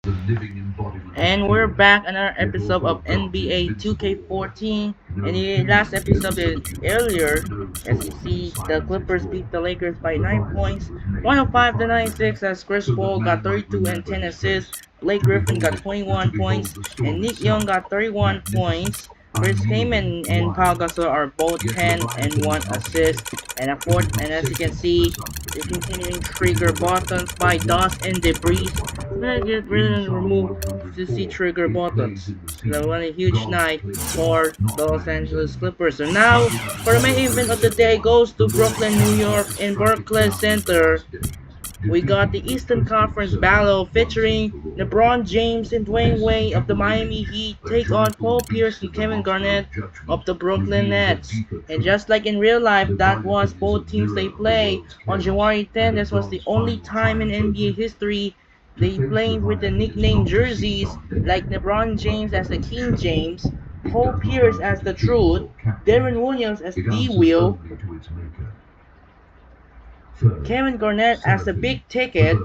And we're back on our episode of NBA 2K14. In the last episode earlier, as you see, the Clippers beat the Lakers by 9 points, 105 to 96, as Chris Paul got 32 and 10 assists, Blake Griffin got 21 points, and Nick Young got 31 points. Chris Kaman and Pau Gasol are both 10 and 1 assist, and a fourth. And as you can see, the continuing trigger buttons by dust and debris. Let's get rid and remove CC trigger buttons. That was a huge night for the Los Angeles Clippers. So now, for the main event of the day goes to Brooklyn, New York in Barclays Center. We got the Eastern Conference battle featuring LeBron James and Dwayne Wade of the Miami Heat take on Paul Pierce and Kevin Garnett of the Brooklyn Nets. And just like in real life, that was both teams they play on January 10th. This was the only time in NBA history they played with the nickname jerseys like LeBron James as the King James, Paul Pierce as the Truth, Darren Williams as D Will, Kevin Garnett as the Big Ticket,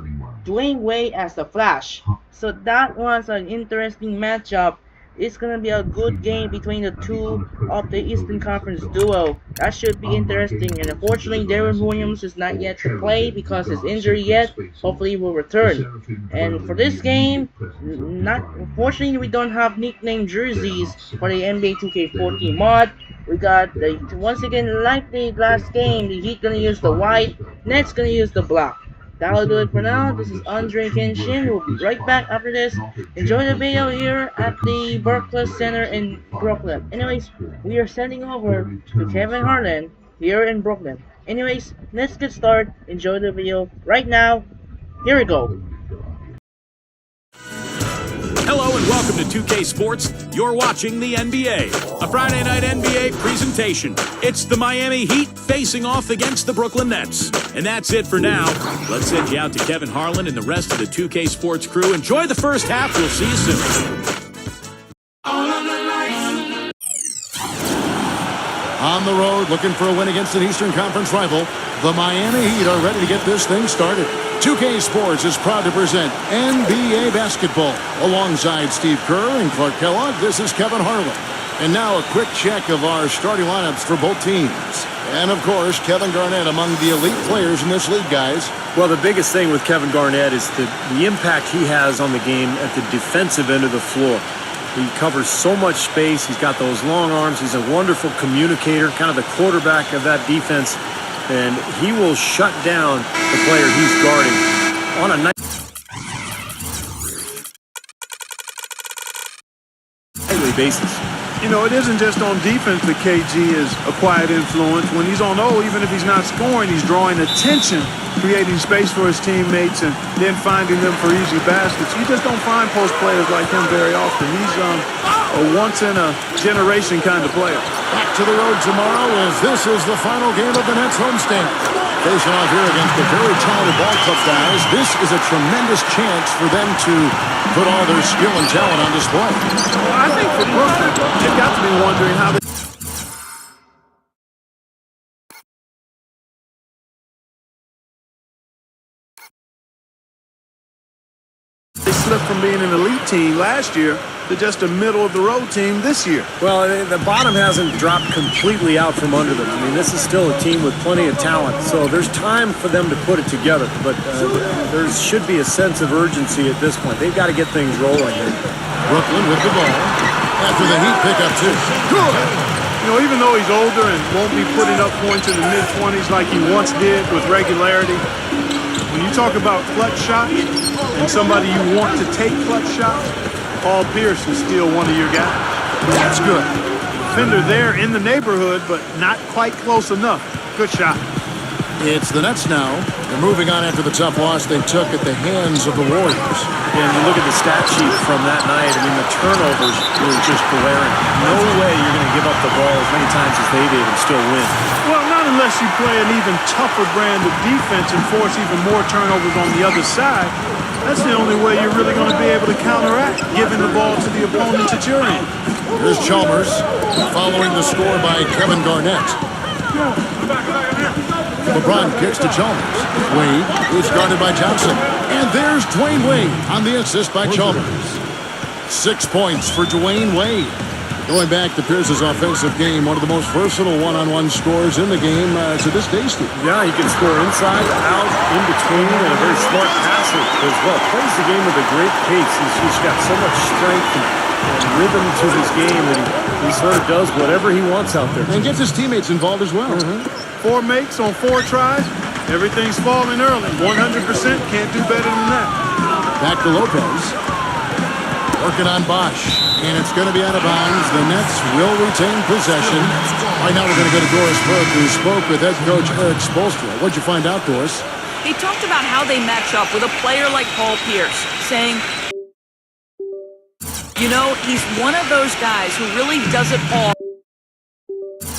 Dwayne Wade as the Flash. So that was an interesting matchup. It's gonna be a good game between the two of the Eastern Conference duo. That should be interesting. And unfortunately, Darren Williams is not yet to play because his injury yet. Hopefully, he will return. And for this game, not unfortunately, we don't have nickname jerseys for the NBA 2K14 mod. We got the once again like the last game, the Heat gonna use the white, Nets gonna use the black. That'll do it for now. This is Andrei Kenshin. We'll be right back after this. Enjoy the video here at the Barclays Center in Brooklyn. Anyways, we are sending over to Kevin Harlan here in Brooklyn. Anyways, let's get started. Enjoy the video right now. Here we go. Hello and welcome to 2K Sports. You're watching the NBA, a Friday night NBA presentation. It's the Miami Heat facing off against the Brooklyn Nets. And that's it for now. Let's send you out to Kevin Harlan and the rest of the 2K Sports crew. Enjoy the first half. We'll see you soon. On the road, looking for a win against an Eastern Conference rival, the Miami Heat are ready to get this thing started. 2K Sports is proud to present NBA basketball. Alongside Steve Kerr and Clark Kellogg, this is Kevin Harlan. And now a quick check of our starting lineups for both teams. And of course, Kevin Garnett among the elite players in this league, guys. Well, the biggest thing with Kevin Garnett is the impact he has on the game at the defensive end of the floor. He covers so much space. He's got those long arms. He's a wonderful communicator, kind of the quarterback of that defense. And he will shut down the player he's guarding on a nightly basis. You know, it isn't just on defense that KG is a quiet influence. When he's on O, even if he's not scoring, he's drawing attention, creating space for his teammates, and then finding them for easy baskets. You just don't find post players like him very often. He's a once-in-a-generation kind of player. Back to the road tomorrow as this is the final game of the Nets homestand. Facing off here against the very talented ball club guys, this is a tremendous chance for them to put all their skill and talent on display. Well, I think for Brooklyn, they've got to be wondering how they slipped from being an elite team last year to just a middle-of-the-road team this year. Well, the bottom hasn't dropped completely out from under them. I mean, this is still a team with plenty of talent, so there's time for them to put it together. But there should be a sense of urgency at this point. They've got to get things rolling here. Brooklyn with the ball after the Heat pick up two. Good. You know, even though he's older and won't be putting up points in the mid-20s like he once did with regularity, when you talk about clutch shots and somebody you want to take clutch shots, Paul Pierce is still one of your guys. That's good. Defender there in the neighborhood, but not quite close enough. Good shot. It's the Nets now. They're moving on after the tough loss they took at the hands of the Warriors. And you look at the stat sheet from that night, I mean, the turnovers were just glaring. No way you're going to give up the ball as many times as they did and still win. Well, not unless you play an even tougher brand of defense and force even more turnovers on the other side. That's the only way you're really going to be able to counteract giving the ball to the opponents at your end. Here's Chalmers following the score by Kevin Garnett. LeBron kicks to Chalmers. Wade is guarded by Johnson. And there's Dwayne Wade on the assist by Chalmers. 6 points for Dwayne Wade. Going back to Pierce's offensive game, one of the most versatile one-on-one scorers in the game to this day, Steve. Yeah, he can score inside, out, in between, and a very smart passer as well. Plays the game with a great pace. He's just got so much strength and rhythm to his game that he sort of does whatever he wants out there. And gets his teammates involved as well. 4 makes on 4 tries. Everything's falling early. 100%. Can't do better than that. Back to Lopez. Working on Bosch. And it's going to be out of bounds. The Nets will retain possession. Right now we're going to go to Doris Burke, who spoke with head coach Eric Spoelstra. What'd you find out, Doris? He talked about how they match up with a player like Paul Pierce, saying, you know, he's one of those guys who really does it all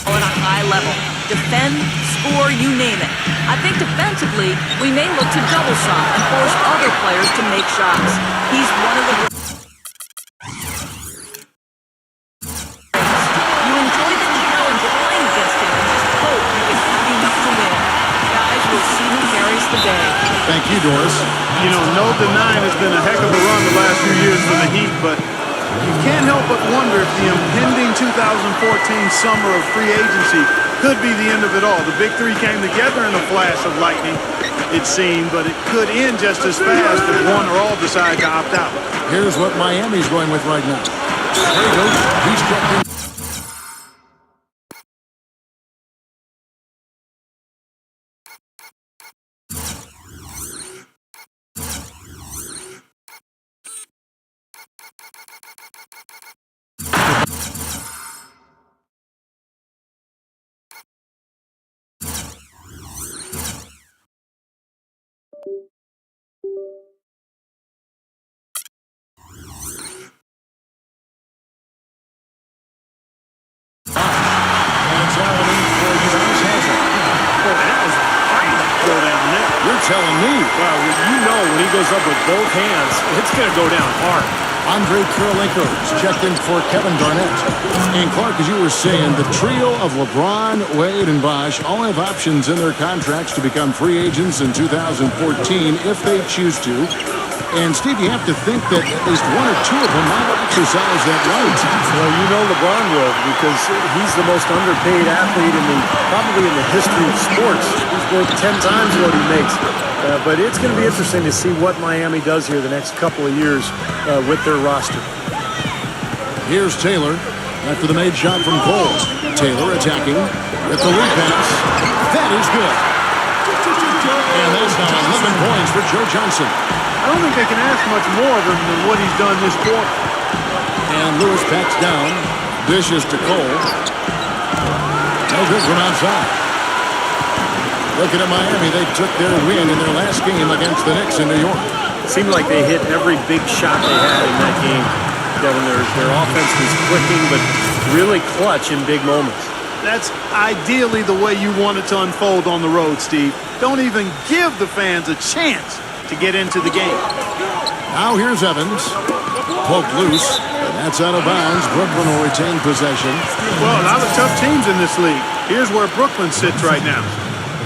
at a high level. Defend, score, you name it. I think defensively, we may look to double shot and force other players to make shots. He's one of the... You enjoy the challenge of playing against him and just hope you can be enough to win. Guys, we'll see who carries the day. Thank you, Doris. You know, no denying it's been a heck of a run the last few years for the Heat, but you can't help but wonder if the impending 2014 summer of free agency could be the end of it all. The big three came together in a flash of lightning, it seemed, but it could end just as fast if one or all decide to opt out. Here's what Miami's going with right now. There he goes. He's checked in. You're telling me. Well, you know when he goes up with both hands, it's going to go down hard. Andrei is checked in for Kevin Garnett. And Clark, as you were saying, the trio of LeBron, Wade, and Bosch all have options in their contracts to become free agents in 2014 if they choose to. And, Steve, you have to think that at least one or two of them might exercise that right. Well, you know LeBron will, because he's the most underpaid athlete probably in the history of sports. He's worth 10 times what he makes. But it's going to be interesting to see what Miami does here the next couple of years with their roster. Here's Taylor after the made shot from Cole. Taylor attacking with the lead pass. That is good. And that's now 11 points for Joe Johnson. I don't think they can ask much more than what he's done this quarter. And Lewis backs down. Dishes to Cole. No good from outside. Looking at Miami, they took their win in their last game against the Knicks in New York. It seemed like they hit every big shot they had in that game. Devin, their offense was clicking, but really clutch in big moments. That's ideally the way you want it to unfold on the road, Steve. Don't even give the fans a chance to get into the game. Now here's Evans. Poked loose. And that's out of bounds. Brooklyn will retain possession. Well, a lot of tough teams in this league. Here's where Brooklyn sits right now.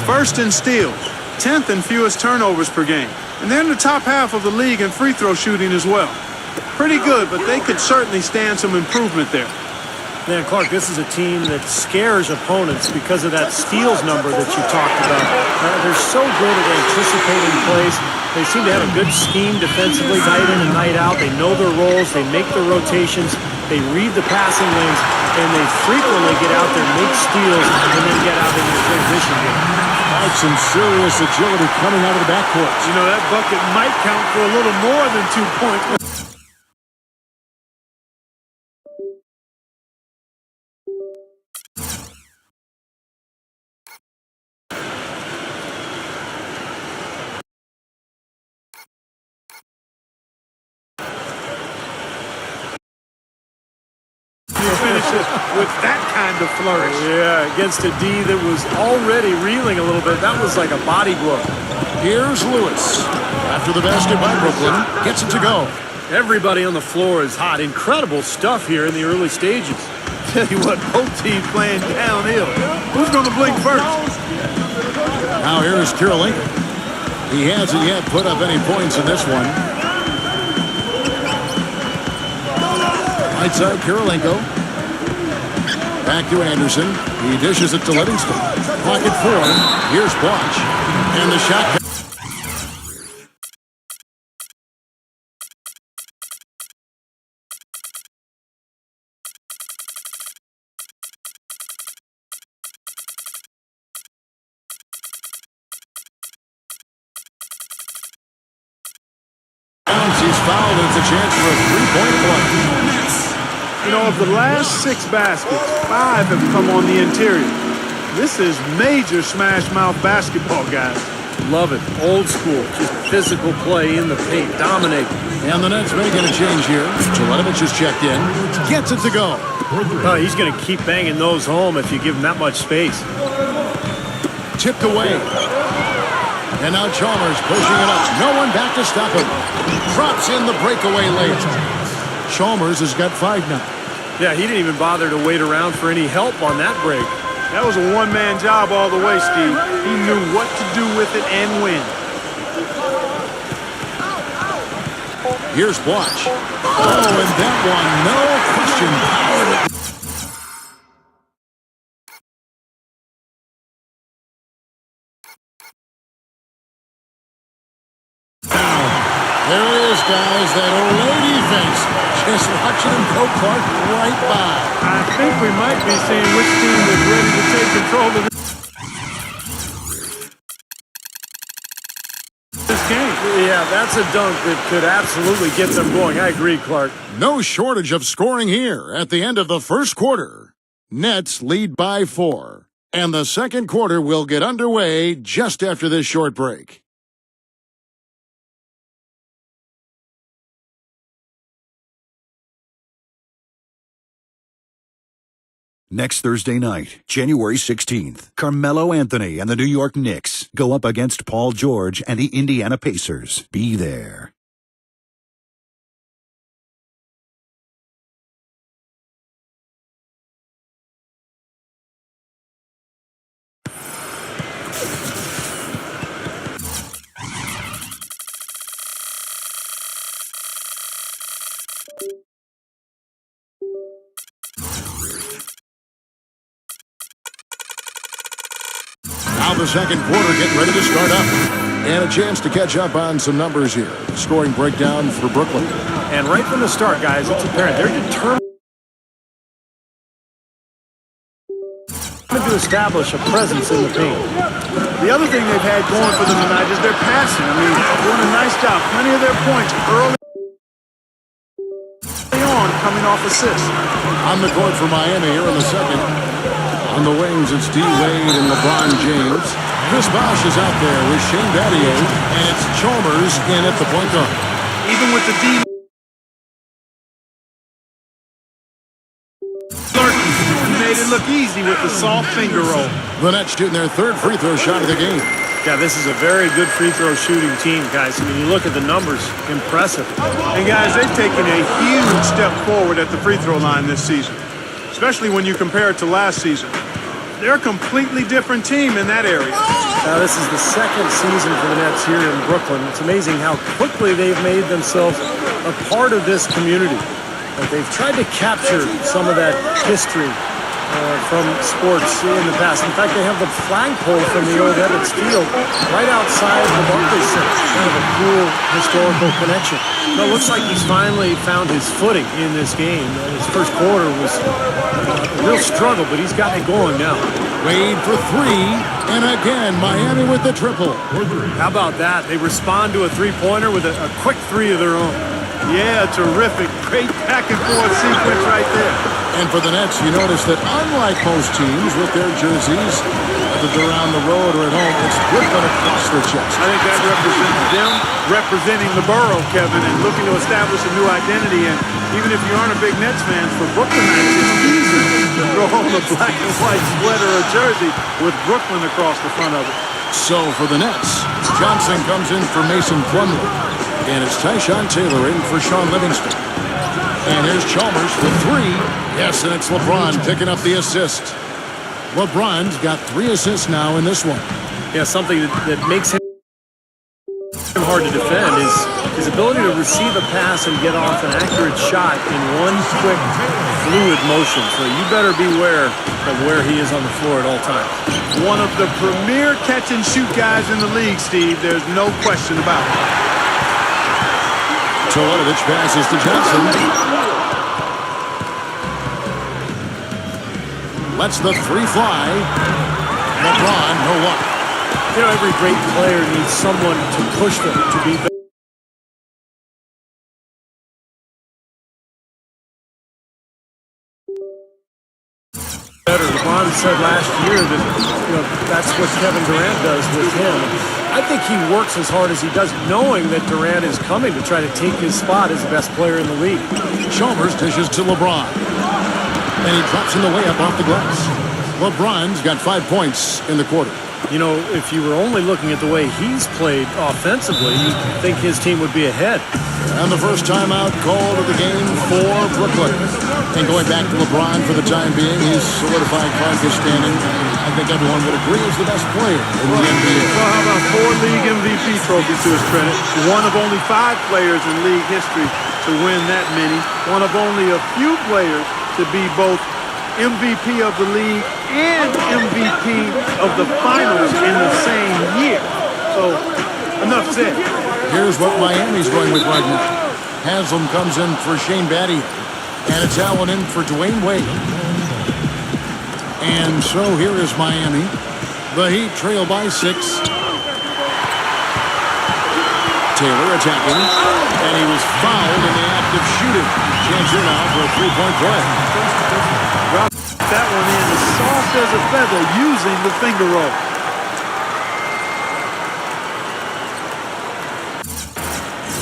First in steals, 10th in fewest turnovers per game. And they're in the top half of the league in free throw shooting as well. Pretty good, but they could certainly stand some improvement there. Man, Clark, this is a team that scares opponents because of that steals number that you talked about. They're so good at anticipating plays. They seem to have a good scheme defensively night in and night out. They know their roles. They make their rotations. They read the passing lanes, and they frequently get out there, make steals, and then get out into the transition game. Some serious agility coming out of the backcourt. You know, that bucket might count for a little more than 2 points. Finishes with that kind of flourish. Yeah, against a D that was already reeling a little bit. That was like a body blow. Here's Lewis. After the basket by Brooklyn, gets it to go. Everybody on the floor is hot. Incredible stuff here in the early stages. Tell you what, both teams playing downhill. Who's going to blink first? Now here's Kirilenko. He hasn't yet put up any points in this one. Right side, Kirilenko. Back to Anderson. He dishes it to Livingston. Pocket 4. Here's Blanche. And the shot. He's fouled, and it's a chance for a three-point play. You know, of the last 6 baskets, 5 have come on the interior. This is major smash-mouth basketball, guys. Love it. Old school. Just physical play in the paint. Dominate. And the Nets making a change here. Jelenovic is checked in. Gets it to go. Oh, he's going to keep banging those home if you give him that much space. Tipped away. And now Chalmers pushing it up. No one back to stop him. Drops in the breakaway layup. Chalmers has got 5 now. Yeah, he didn't even bother to wait around for any help on that break. That was a one-man job all the way, Steve. He knew what to do with it and when. Here's Blanche. Oh, and that one, no question. Powered it. There it is, guys, that Olay defense. Just watching him go Clark right by. I think we might be seeing which team is ready to take control of this game. Yeah, that's a dunk that could absolutely get them going. I agree, Clark. No shortage of scoring here at the end of the first quarter. Nets lead by 4. And the second quarter will get underway just after this short break. Next Thursday night, January 16th, Carmelo Anthony and the New York Knicks go up against Paul George and the Indiana Pacers. Be there. Now the second quarter getting ready to start up. And a chance to catch up on some numbers here. Scoring breakdown for Brooklyn. And right from the start, guys, it's apparent they're determined to establish a presence in the paint. The other thing they've had going for them tonight is their passing. I mean, doing a nice job. Plenty of their points early on coming off assists. On the court for Miami here in the second. On the wings, it's D-Wade and LeBron James. Chris Bosh is out there with Shane Battier, and it's Chalmers in at the point guard. Even with the D. Made it look easy with the soft finger roll. The Nets shooting their 3rd free throw shot of the game. Yeah, this is a very good free throw shooting team, guys. I mean, you look at the numbers, impressive. And guys, they've taken a huge step forward at the free throw line this season, especially when you compare it to last season. They're a completely different team in that area. Now, this is the second season for the Nets here in Brooklyn. It's amazing how quickly they've made themselves a part of this community. But they've tried to capture some of that history from sports in the past. In fact, they have the flagpole from the old Ebbets Field right outside the Barclays Center. Kind of a cool historical connection. So it looks like he's finally found his footing in this game. His first quarter was a real struggle, but he's got it going now. Wade for 3, and again, Miami with the triple. How about that? They respond to a three-pointer with a quick 3 of their own. Yeah, terrific. Great back-and-forth sequence right there. And for the Nets, you notice that unlike most teams with their jerseys, whether they're on the road or at home, it's Brooklyn across the chest. I think that represents them representing the borough, Kevin, and looking to establish a new identity. And even if you aren't a big Nets fan, for Brooklynites, it's easy to throw on the black and white sweater or jersey with Brooklyn across the front of it. So for the Nets, Johnson comes in for Mason Plumlee. And it's Tyshawn Taylor in for Sean Livingston. And here's Chalmers for 3. Yes, and it's LeBron picking up the assist. LeBron's got 3 assists now in this one. Yeah, something that makes him hard to defend is his ability to receive a pass and get off an accurate shot in one quick, fluid motion. So you better beware of where he is on the floor at all times. One of the premier catch-and-shoot guys in the league, Steve. There's no question about it. Tolonovich passes to Johnson. Lets the three fly. LeBron, no luck. You know, every great player needs someone to push them to be better. LeBron said last year that, that's what Kevin Durant does with him. I think he works as hard as he does, knowing that Durant is coming to try to take his spot as the best player in the league. Chalmers dishes to LeBron. And he drops in the way up off the glass. LeBron's got 5 points in the quarter. You know, if you were only looking at the way he's played offensively, you'd think his team would be ahead. And the first timeout called of the game for Brooklyn. And going back to LeBron for the time being, he's solidifying Clark's standing. I think everyone would agree he's the best player in the NBA. Well, how about 4 league MVP trophies to his credit? One of only 5 players in league history to win that many. One of only a few players to be both MVP of the league and MVP of the finals in the same year. So, enough said. Here's what Miami's going with right now. Haslam comes in for Shane Battier. And it's Allen in for Dwayne Wade. And so here is Miami. The Heat trail by 6. Taylor attacking. And he was fouled in the act of shooting. Chance here now for a three-point play. Drop that one in as soft as a feather using the finger roll.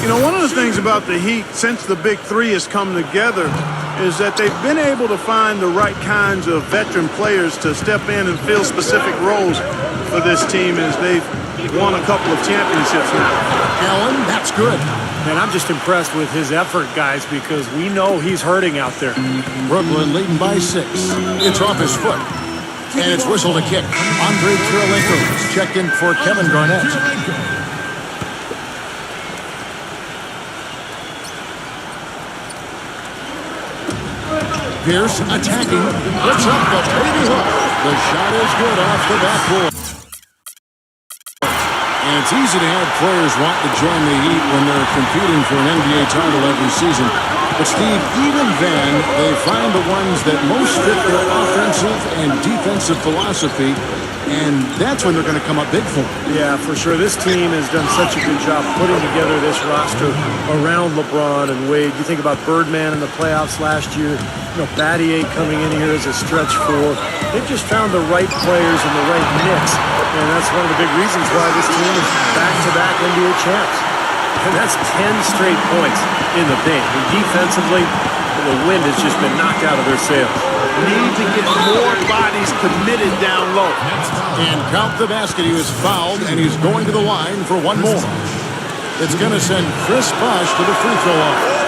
You know, one of the things about the Heat since the Big Three has come together is that they've been able to find the right kinds of veteran players to step in and fill specific roles for this team as they've won a couple of championships now. Allen, that's good. And I'm just impressed with his effort, guys, because we know he's hurting out there. Brooklyn leading by 6. It's off his foot. And it's whistled a kick. Andrei is checked in for Kevin Garnett. Pierce attacking. Puts up the baby hook. The shot is good off the backboard. And it's easy to have players want to join the Heat when they're competing for an NBA title every season. But, Steve, even then, they find the ones that most fit their offensive and defensive philosophy, and that's when they're going to come up big for them. Yeah, for sure. This team has done such a good job putting together this roster around LeBron and Wade. You think about Birdman in the playoffs last year, Battier coming in here as a stretch four. They've just found the right players and the right mix, and that's one of the big reasons why this team is back-to-back NBA champs. And that's 10 straight points in the paint. And defensively, the wind has just been knocked out of their sails. Need to get more bodies committed down low. And count the basket. He was fouled, and he's going to the line for one more. It's going to send Chris Bosh to the free throw line.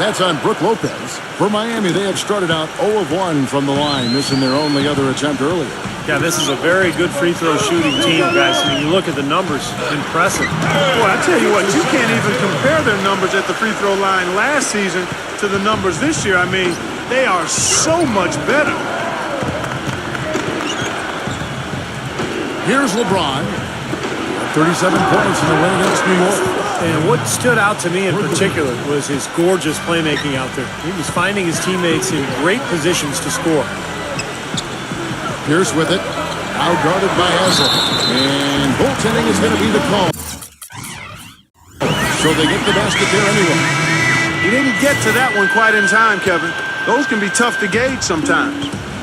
That's on Brook Lopez. For Miami, they have started out 0 of 1 from the line, missing their only other attempt earlier. Yeah, this is a very good free throw shooting team, guys. I mean, you look at the numbers, impressive. Boy, I tell you what, you can't even compare their numbers at the free throw line last season to the numbers this year. I mean, they are so much better. Here's LeBron. 37 points in the win against New York. And what stood out to me in particular was his gorgeous playmaking out there. He was finding his teammates in great positions to score. Pierce with it. Now guarded by Haslam. And goaltending is going to be the call. So they get the basket there anyway. He didn't get to that one quite in time, Kevin. Those can be tough to gauge sometimes.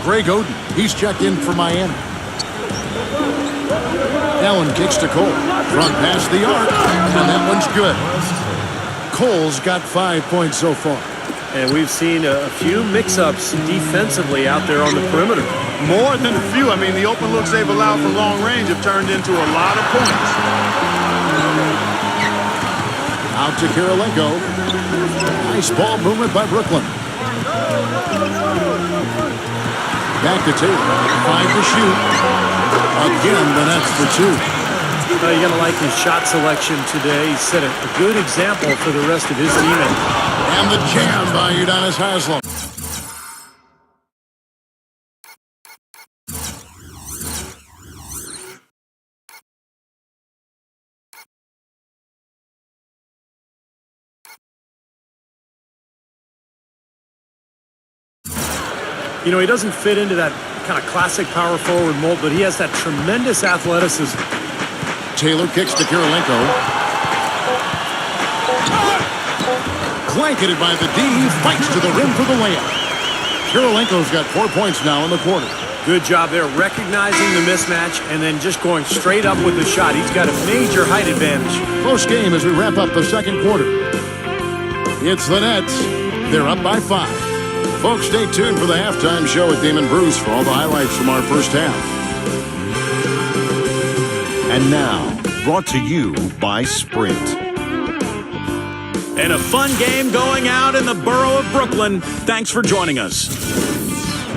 Greg Oden, he's checked in for Miami. Allen kicks to Cole. Front past the arc, and that one's good. Cole's got 5 points so far. And we've seen a few mix-ups defensively out there on the perimeter. More than a few. I mean, the open looks they've allowed from long range have turned into a lot of points. Out to Kirilenko. Nice ball movement by Brooklyn. Back to Taylor. 5 to shoot. Again, the Nets for 2. You're going to like his shot selection today. He set a good example for the rest of his teammates. And the jam by Udonis Haslem. You know, he doesn't fit into that kind of classic power forward mold, but he has that tremendous athleticism. Taylor kicks to Kirilenko. Blanketed by the D. He fights to the rim for the layup. Kirilenko's got 4 points now in the quarter. Good job there, recognizing the mismatch and then just going straight up with the shot. He's got a major height advantage. Close game as we wrap up the second quarter. It's the Nets. They're up by 5. Folks, stay tuned for the halftime show with Damon Bruce for all the highlights from our first half. And now, brought to you by Sprint. And a fun game going out in the borough of Brooklyn. Thanks for joining us.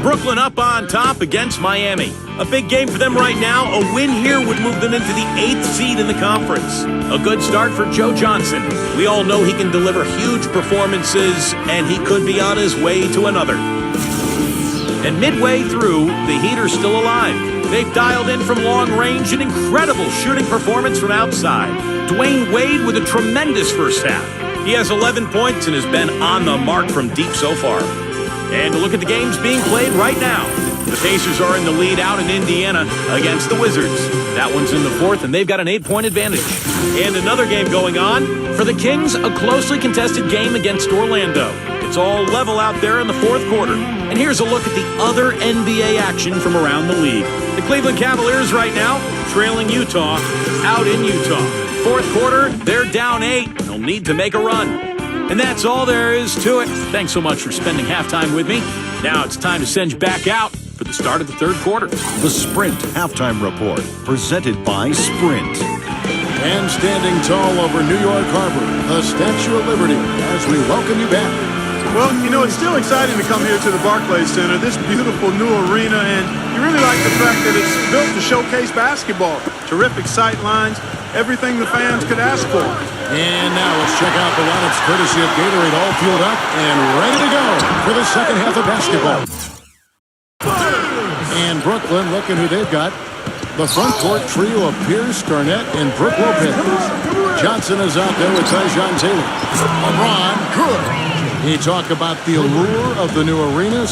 Brooklyn up on top against Miami. A big game for them right now. A win here would move them into the 8th seed in the conference. A good start for Joe Johnson. We all know he can deliver huge performances, and he could be on his way to another. And midway through, the Heat are still alive. They've dialed in from long range an incredible shooting performance from outside. Dwayne Wade with a tremendous first half. He has 11 points and has been on the mark from deep so far. And to look at the games being played right now. The Pacers are in the lead out in Indiana against the Wizards. That one's in the 4th, and they've got an 8-point advantage. And another game going on. For the Kings, a closely contested game against Orlando. It's all level out there in the 4th quarter. And here's a look at the other NBA action from around the league. The Cleveland Cavaliers right now trailing Utah out in Utah. 4th quarter, they're down 8. They'll need to make a run. And that's all there is to it. Thanks so much for spending halftime with me. Now it's time to send you back out for the start of the 3rd quarter. The Sprint Halftime Report, presented by Sprint. And standing tall over New York Harbor, the Statue of Liberty, as we welcome you back. Well, you know, it's still exciting to come here to the Barclays Center, this beautiful new arena, and you really like the fact that it's built to showcase basketball. Terrific sight lines, everything the fans could ask for. And now let's check out the lineups courtesy of Gatorade, all fueled up and ready to go for the second half of basketball. And Brooklyn, looking who they've got. The front court trio of Pierce, Garnett, and Brook Lopez. Johnson is out there with Tyjon Taylor. LeBron, good. He talked about the allure of the new arena.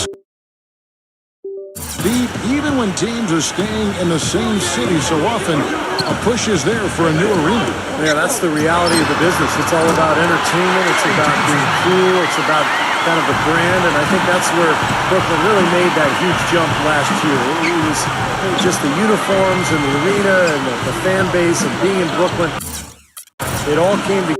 Even when teams are staying in the same city so often, a push is there for a new arena. Yeah, that's the reality of the business. It's all about entertainment. It's about being cool. It's about kind of the brand, and I think that's where Brooklyn really made that huge jump last year. It was just the uniforms and the arena and the fan base and being in Brooklyn. It all came together.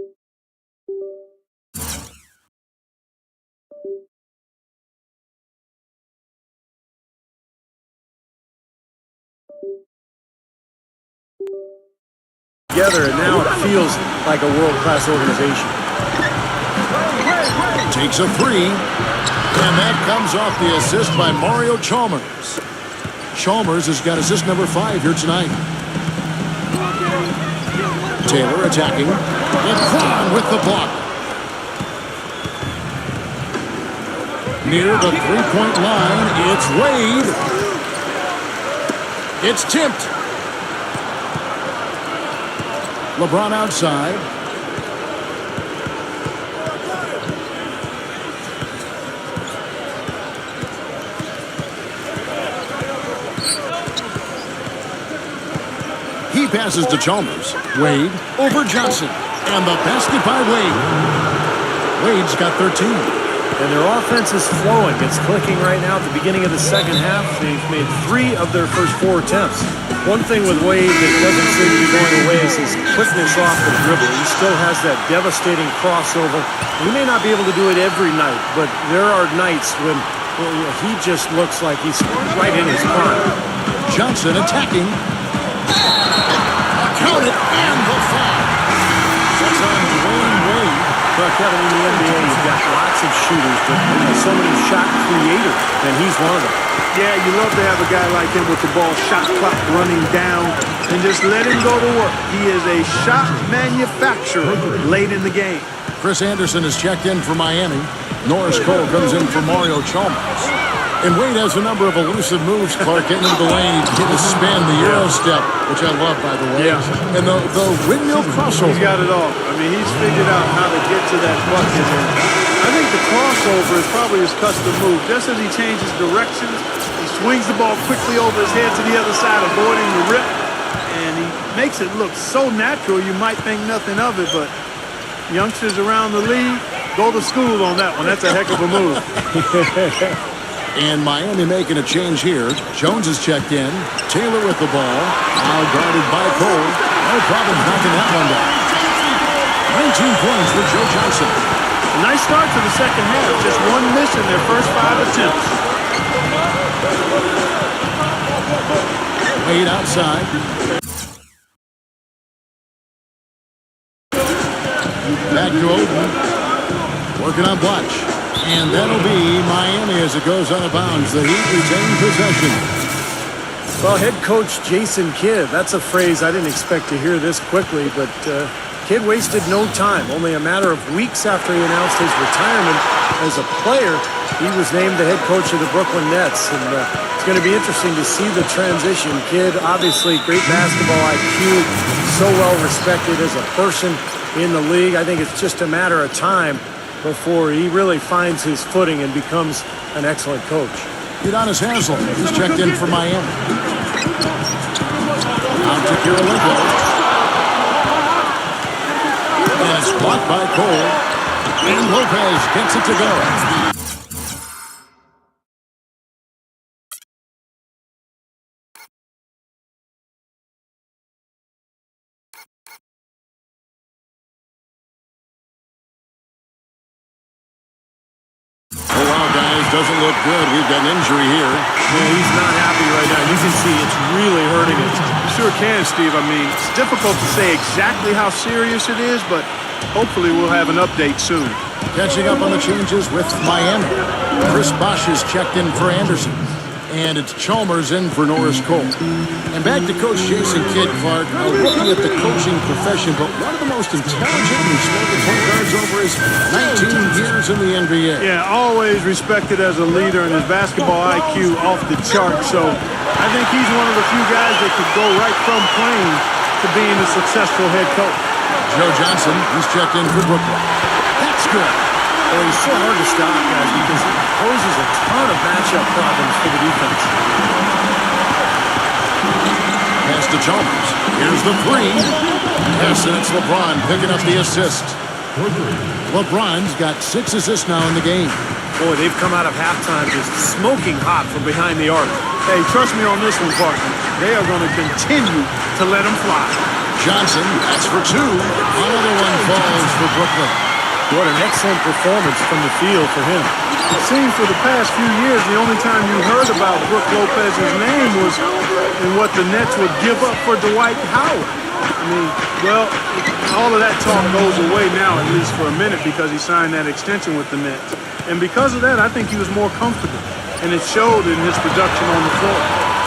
And now it feels like a world-class organization. Takes a 3, and that comes off the assist by Mario Chalmers. Chalmers has got assist number 5 here tonight. Taylor attacking. LeBron with the block. Near the three-point line, it's Wade. It's tipped. LeBron outside. He passes to Chalmers. Wade over Johnson. And the basket by Wade. Wade's got 13. And their offense is flowing. It's clicking right now at the beginning of the second half. They've made 3 of their first 4 attempts. One thing with Wade that doesn't seem to be going away is his quickness off the dribble. He still has that devastating crossover. He may not be able to do it every night, but there are nights when he just looks like he's right in his prime. Johnson attacking. Count it, and the foul. That's on Dwayne Wade. The Kevin, in the NBA, you've got lots of shooters, but so many shot creators, and he's one of them. Yeah, you love to have a guy like him with the ball shot clock running down and just let him go to work. He is a shot manufacturer late in the game. Chris Anderson is checked in for Miami. Norris Cole comes in for Mario Chalmers. And Wade has a number of elusive moves, Clark, getting into the lane. He hit the spin, the Euro step, which I love, by the way. Yeah. And the windmill crossover. He's got it all. I mean, he's figured out how to get to that bucket. And I think the crossover is probably his custom move. Just as he changes directions, he swings the ball quickly over his head to the other side, avoiding the rip. And he makes it look so natural, you might think nothing of it, but youngsters around the league, go to school on that one. That's a heck of a move. And Miami making a change here. Jones is checked in. Taylor with the ball. Now guarded by Cole. No problem knocking that one down. 19 points for Joe Johnson. A nice start to the second half. Just one miss in their first 5 attempts. Wade outside. Back to Oden. Working on Blatch. And that'll be Miami as it goes out of bounds. The Heat retain possession. Well, head coach Jason Kidd, that's a phrase I didn't expect to hear this quickly, but Kidd wasted no time. Only a matter of weeks after he announced his retirement as a player, he was named the head coach of the Brooklyn Nets. And it's going to be interesting to see the transition. Kidd, obviously, great basketball IQ, so well respected as a person in the league. I think it's just a matter of time before he really finds his footing and becomes an excellent coach. Udonis Haslem, he's checked in for Miami. Out to Kirilenko. And it's blocked by Cole. And Lopez gets it to go. Oh, wow, guys, doesn't look good. We've got an injury here. Yeah, he's not happy right now. You can see it's really hurting him. You sure can, Steve. I mean, it's difficult to say exactly how serious it is, but hopefully we'll have an update soon. Catching up on the changes with Miami. Chris Bosh is checked in for Anderson. And it's Chalmers in for Norris Cole. And back to Coach Jason Kidd, Clark. Looking at the coaching profession, but one of the most intelligent and respected point guards over his 19 years in the NBA. Yeah, always respected as a leader, and his basketball IQ off the chart. So I think he's one of the few guys that could go right from playing to being a successful head coach. Joe Johnson, he's checked in for Brooklyn. That's good. Well, he's so hard to stop, guys, because he poses a ton of matchup problems for the defense. Pass to Chalmers. Here's the three. Yes, and it's LeBron picking up the assist. LeBron's got 6 assists now in the game. Boy, they've come out of halftime just smoking hot from behind the arc. Hey, trust me on this one, partner. They are going to continue to let him fly. Johnson, that's for 2. Another one falls for Brooklyn. What an excellent performance from the field for him. It seems for the past few years, the only time you heard about Brook Lopez's name was in what the Nets would give up for Dwight Howard. I mean, well, all of that talk goes away now, at least for a minute, because he signed that extension with the Nets. And because of that, I think he was more comfortable, and it showed in his production on the floor.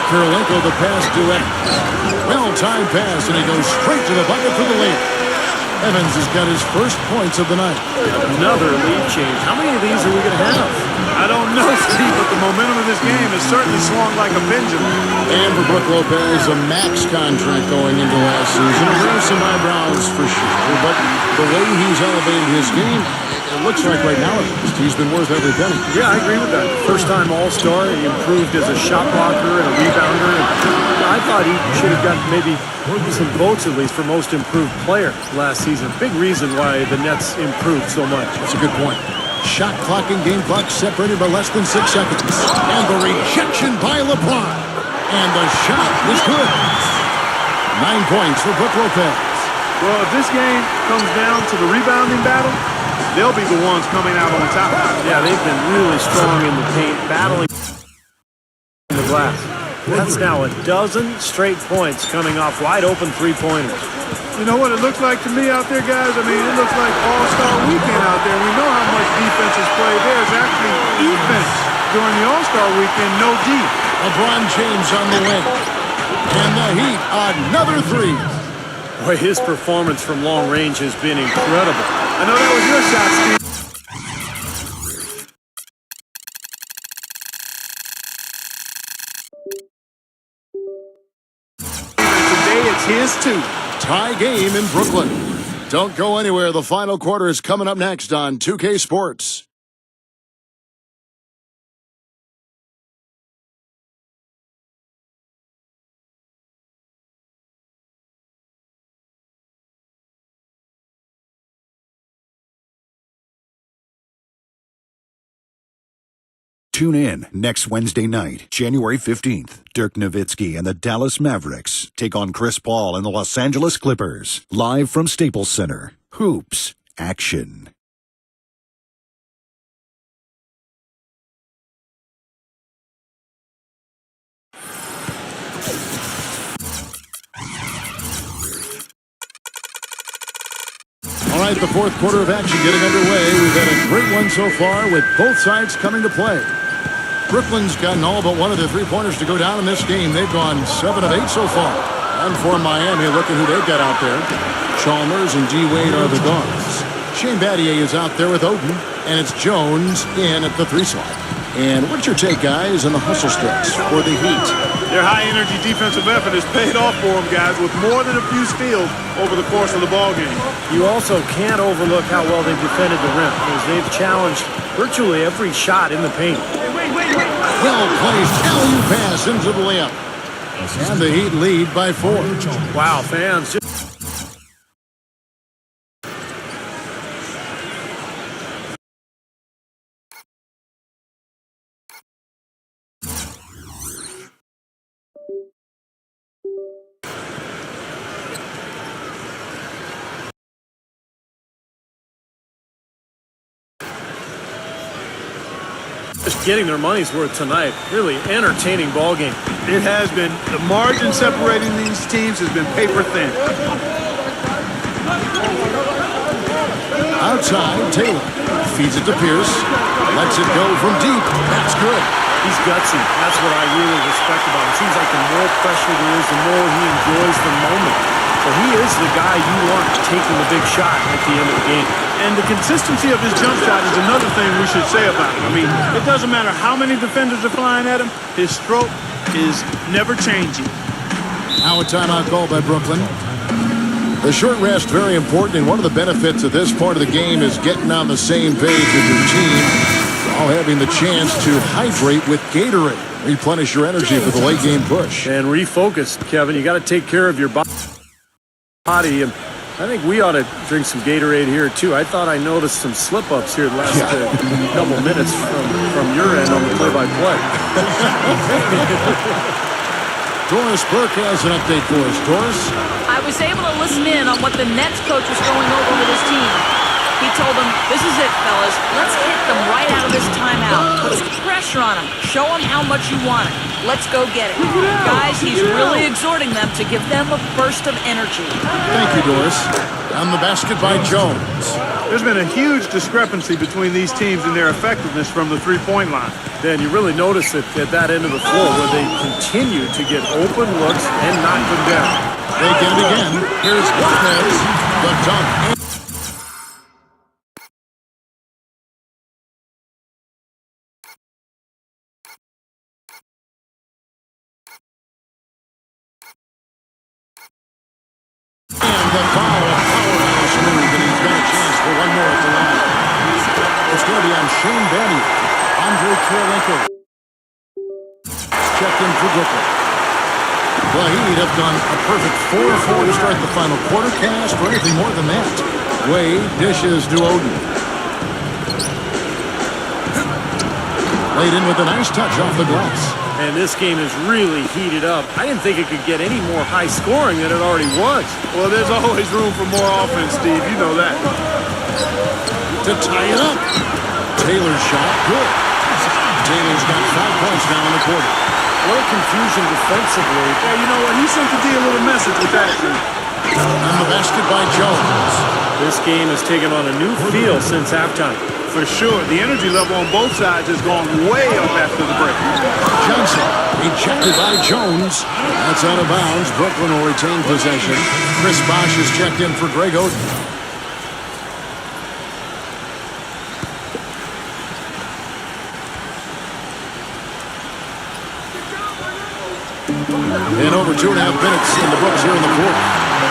Kirilenko, the pass to Evans. Well-timed pass, and he goes straight to the bucket for the lead. Evans has got his first points of the night. Another lead change. How many of these are we going to have? I don't know, Steve, but the momentum of this game has certainly swung like a pendulum. And for Brook Lopez, a max contract going into last season. It raised some eyebrows for sure, but the way he's elevated his game, it looks like right now at least he's been worth every penny. Yeah, I agree with that. First-time All-Star, he improved as a shot blocker and a rebounder. I thought he should have gotten maybe some votes at least for most improved player last season. Big reason why the Nets improved so much. That's a good point. Shot clock and game clock separated by less than 6 seconds. And the rejection by LeBron. And the shot is good. 9 points for Brook Lopez. Well, if this game comes down to the rebounding battle, they'll be the ones coming out on top. Yeah, they've been really strong in the paint, battling the glass. That's now a dozen straight points coming off wide open 3-pointers. You know what it looks like to me out there, guys? I mean, it looks like All-Star Weekend out there. We know how much defense is played. There's actually defense during the All-Star Weekend, no D. LeBron James on the wing. And the Heat, another three. Boy, his performance from long range has been incredible. I know that was your shot, Steve. Today it's his too. Tie game in Brooklyn. Don't go anywhere. The final quarter is coming up next on 2K Sports. Tune in next Wednesday night, January 15th. Dirk Nowitzki and the Dallas Mavericks take on Chris Paul and the Los Angeles Clippers. Live from Staples Center. Hoops. Action. All right, the fourth quarter of action getting underway. We've had a great one so far with both sides coming to play. Brooklyn's gotten all but one of their three-pointers to go down in this game. They've gone 7 of 8 so far. And for Miami, look at who they've got out there. Chalmers and D-Wade are the guards. Shane Battier is out there with Oden, and it's Jones in at the three slot. And what's your take, guys, on the hustle sticks for the Heat? Their high-energy defensive effort has paid off for them, guys, with more than a few steals over the course of the ballgame. You also can't overlook how well they've defended the rim, as they've challenged virtually every shot in the paint. Well-placed alley-oop pass into the layup. And the Heat lead by 4. Wow, fans. Just getting their money's worth tonight. Really entertaining ball game. It has been. The margin separating these teams has been paper thin. Outside, Taylor feeds it to Pierce. Lets it go from deep. That's good. He's gutsy. That's what I really respect about him. Seems like the more pressure there is, the more he enjoys the moment. So he is the guy you want taking the big shot at the end of the game. And the consistency of his jump shot is another thing we should say about him. I mean, it doesn't matter how many defenders are flying at him, his stroke is never changing. Now a timeout call by Brooklyn. The short rest, very important, and one of the benefits of this part of the game is getting on the same page with your team, while having the chance to hydrate with Gatorade. Replenish your energy for the late game push. And refocus, Kevin. You got to take care of your body. And I think we ought to drink some Gatorade here, too. I thought I noticed some slip-ups here the last couple minutes from your end on the play-by-play. Doris Burke has an update for us. Doris? I was able to listen in on what the Nets coach was going over with his team. He told them, this is it, fellas. Let's hit them right out of this timeout. Put some pressure on them. Show them how much you want it. Let's go get it. Guys, he's really exhorting them to give them a burst of energy. Thank you, Doris. On the basket by Jones. There's been a huge discrepancy between these teams in their effectiveness from the three-point line. Dan, you really notice it at that end of the floor where they continue to get open looks and knock them down. They get it again. Here's Lopez. The dunk. And the foul, a powerhouse move, and he's got a chance for one more at the line. It's going to be on Shane Battier. Andrei Kirilenko checked in for Brooklyn. The Heat have done a perfect 4-4 to start the final quarter. Cast for anything more than that. Wade dishes to Oden. Laid in with a nice touch off the glass. And this game is really heated up. I didn't think it could get any more high scoring than it already was. Well, there's always room for more offense, Steve. You know that. To tie it up. Taylor's shot, good. Taylor's got 5 points now in the quarter. What a confusion defensively. Yeah, you know what? He sent the D a little message with that. And the basket by Jones. This game has taken on a new feel since halftime. For sure, the energy level on both sides has gone way up after the break. Johnson ejected by Jones. That's out of bounds. Brooklyn will retain possession. Chris Bosh is checked in for Greg Oden. In over 2.5 minutes in the books here in the fourth.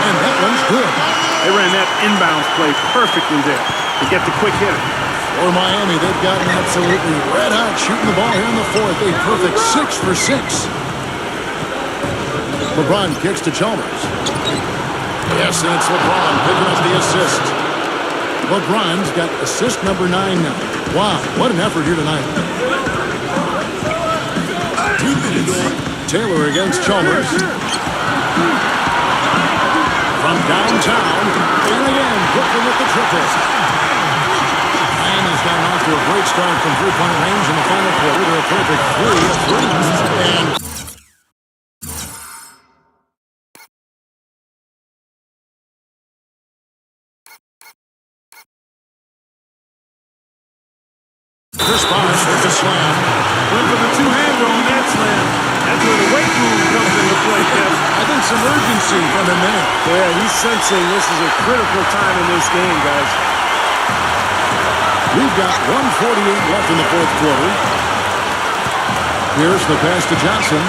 And that one's good. They ran that inbounds play perfectly there to get the quick hitter. For Miami, they've gotten absolutely red hot shooting the ball here in the fourth. A perfect 6 for 6. LeBron kicks to Chalmers. Yes, and it's LeBron picking up the assist. LeBron's got assist number 9 now. Wow, what an effort here tonight. Taylor against Chalmers. From downtown, and again, Brooklyn with the triple. Miami's gotten off to a great start from three-point range in the final quarter. They're a perfect 3 of 3. And Chris Bosh with the slam. Went for the two-hander on that slam. That's where the weight room comes into play, Kevin. I think some urgency from him there. Yeah, he's sensing this is a critical time in this game, guys. We've got 1:48 left in the fourth quarter. Here's the pass to Johnson.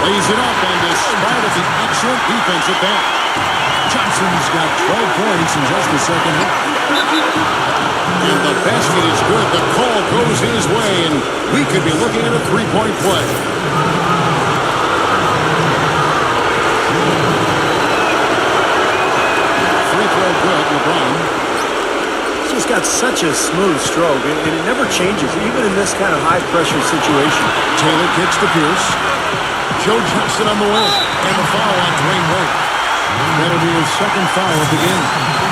Lays it up, and despite of the excellent defense at that, Johnson's got 12 points in just the second half. And the basket is good. The call goes his way, and we could be looking at a three-point play. Free throw good, LeBron. He's just got such a smooth stroke, and it never changes, even in this kind of high-pressure situation. Taylor kicks to Pierce. Joe Johnson on the way, and the foul on Dwayne Wade. That'll be his second foul of the game.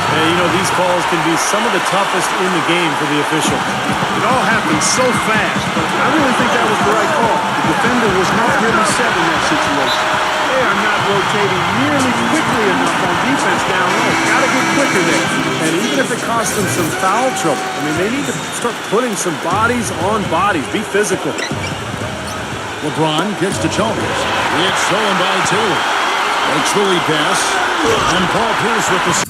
And, you know, these calls can be some of the toughest in the game for the official. It all happened so fast, but I really think that was the right call. The defender was not really set in that situation. They are not rotating nearly quickly enough on defense down low. Got to get quicker there. And even if it costs them some foul trouble, I mean, they need to start putting some bodies on bodies. Be physical. LeBron gets to Chalmers. It's stolen by Taylor. Makes the lead pass. And Paul Pierce with the...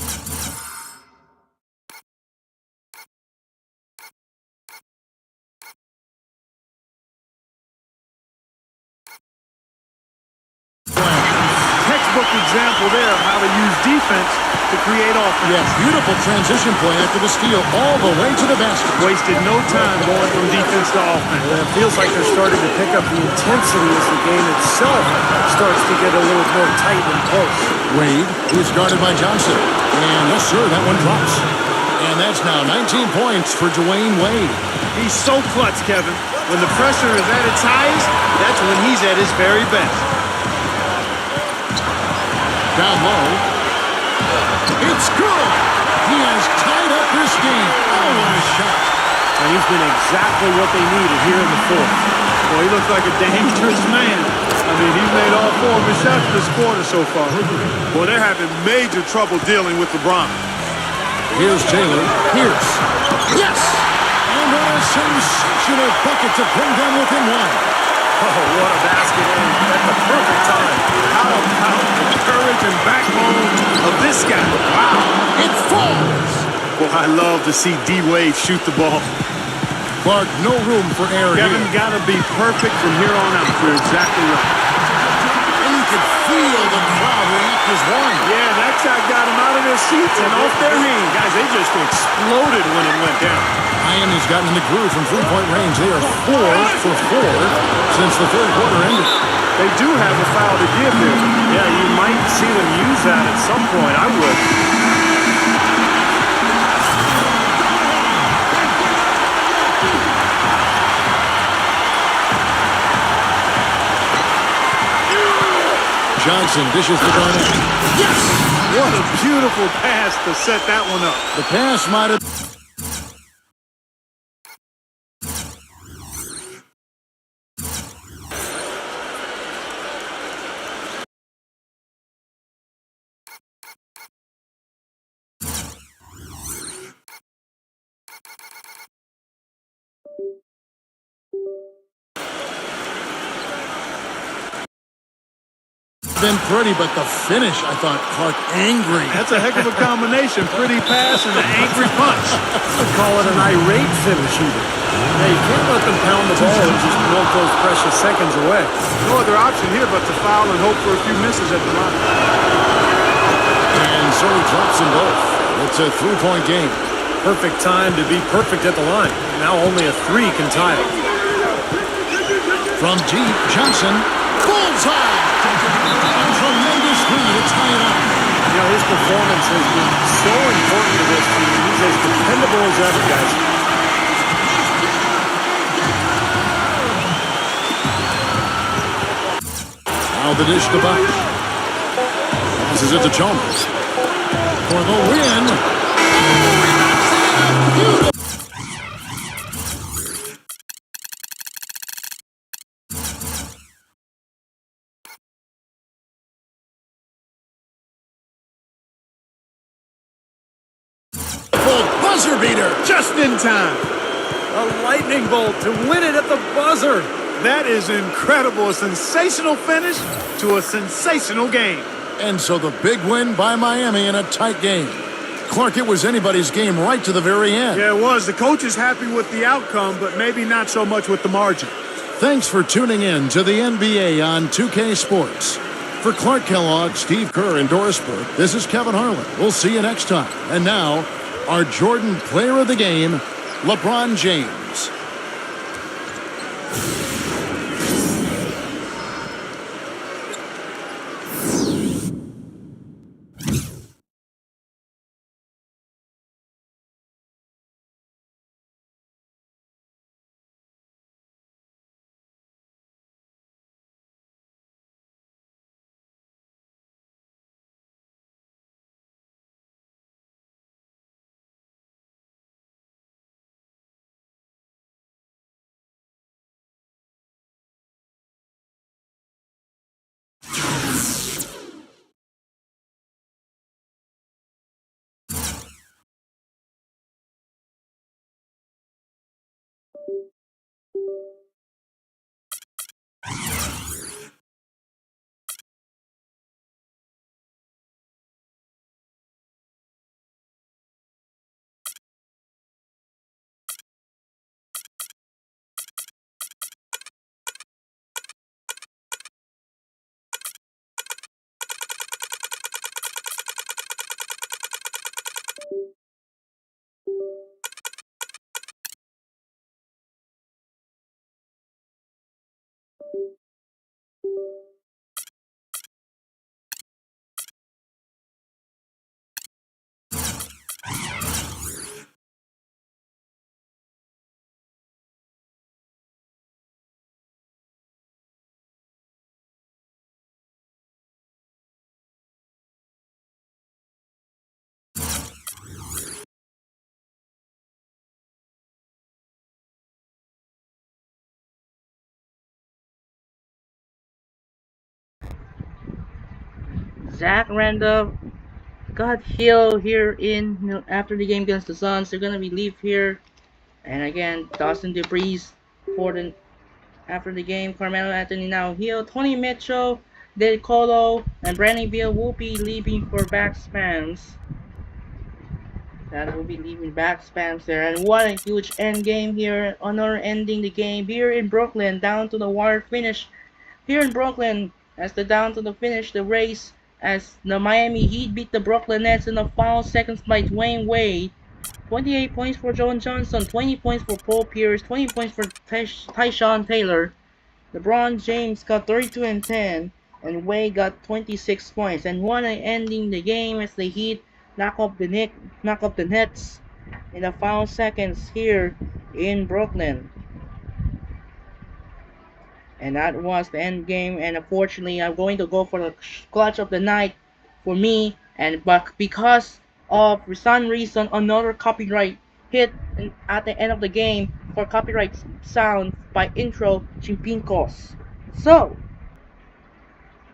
Textbook example there of how to use defense to create offense. Yeah, beautiful transition play after the steal all the way to the basket. Wasted no time going from defense to offense. And it feels like they're starting to pick up the intensity as the game itself starts to get a little more tight and close. Wade is guarded by Johnson. And yes, sir, that one drops. And that's now 19 points for Dwayne Wade. He's so clutch, Kevin. When the pressure is at its highest, that's when he's at his very best. Down low. It's good. He has tied up this game. Oh, what a shot. And he's been exactly what they needed here in the fourth. Boy, he looks like a dangerous man. I mean, he's made all 4 of his shots this quarter so far. Boy, they're having major trouble dealing with LeBron. Here's Taylor. Pierce. Yes! And what a sensational bucket to bring them within 1. Oh, what a basket at the perfect time. How about the courage and backbone of this guy? Wow. It falls. Boy, I love to see D-Wade shoot the ball. Clark, no room for error Kevin here. got to be perfect from here on out. You're exactly right. And you can feel the crowd react as one. Yeah, that shot got them out of their seats and off their hands. Guys, they just exploded when it went down. Miami's gotten in the groove from three-point range. They are 4 for 4 since the third quarter ended. They do have a foul to give here. Yeah, you might see them use that at some point. I would. Johnson dishes to Garnett. Yes! What a beautiful pass to set that one up. The pass might have... Been pretty, but the finish, I thought, Clark, angry. That's a heck of a combination. Pretty pass and an angry punch. I call it an irate finish even. Hey, you can't let them pound the ball and just milk those precious seconds away. No other option here but to foul and hope for a few misses at the line. And so he drops them both. It's a 3-point game. Perfect time to be perfect at the line. Now only a 3 can tie it. From deep, Johnson, bullseye! A tremendous three to tie it up. You know, his performance has been so important to this team. He's as dependable as ever, guys. Now the dish to Buck. Passes it to Chalmers. For the win. Oh, buzzer beater. Just in time. A lightning bolt to win it at the buzzer. That is incredible. A sensational finish to a sensational game. And so the big win by Miami in a tight game. Clark, it was anybody's game right to the very end. Yeah, it was. The coach is happy with the outcome, but maybe not so much with the margin. Thanks for tuning in to the NBA on 2K Sports. For Clark Kellogg, Steve Kerr, and Doris Burke, this is Kevin Harlan. We'll see you next time. And now, our Jordan Player of the Game, LeBron James. Zach Randolph got healed here in after the game against the Suns. They're gonna be leave here, and again Dawson DeBreeze for the after the game. Carmelo Anthony now healed. Tony Mitchell, De Colo, and Brandon Beal will be leaving for back spans. That will be leaving back spams there. And what a huge end game here. Another ending the game here in Brooklyn. Down to the wire finish here in Brooklyn. As the down to the finish, the race as the Miami Heat beat the Brooklyn Nets in the final seconds by Dwayne Wade. 28 points for John Johnson, 20 points for Paul Pierce, 20 points for Tyshawn Taylor. LeBron James got 32 and 10, and Wade got 26 points. And one ending the game as the Heat knock up the Nets in the final seconds here in Brooklyn. And that was the end game. And unfortunately, I'm going to go for the clutch of the night for me. But because of for some reason another copyright hit at the end of the game for copyright sound by intro Chimpinkos. So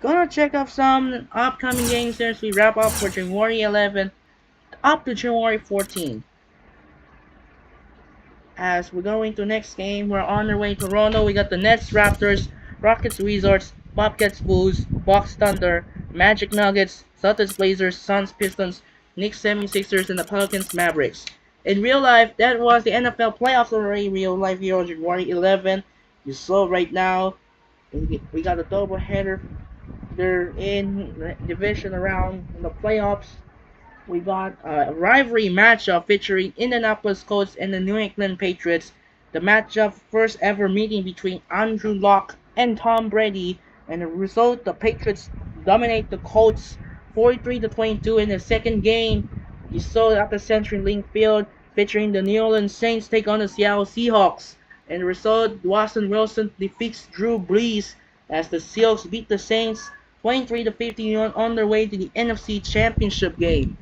gonna check out some upcoming games as we wrap up for January 11th up to January 14th. As we're going to next game, we're on our way to Toronto. We got the Nets, Raptors, Rockets, Wizards, Bobcats, Bulls, Bucks, Thunder, Magic, Nuggets, Celtics, Blazers, Suns, Pistons, Knicks, 76ers, and the Pelicans, Mavericks. In real life, that was the NFL playoffs already. Real life here on January 11. You saw right now, we got a double header. They're in division around in the playoffs. We got a rivalry matchup featuring Indianapolis Colts and the New England Patriots. The matchup first ever meeting between Andrew Luck and Tom Brady, and the result, the Patriots dominate the Colts 43-22 in the second game. You saw it at the CenturyLink Field, featuring the New Orleans Saints take on the Seattle Seahawks. And the result, Russell Wilson defeats Drew Brees as the Seahawks beat the Saints 23-15 on their way to the NFC Championship game.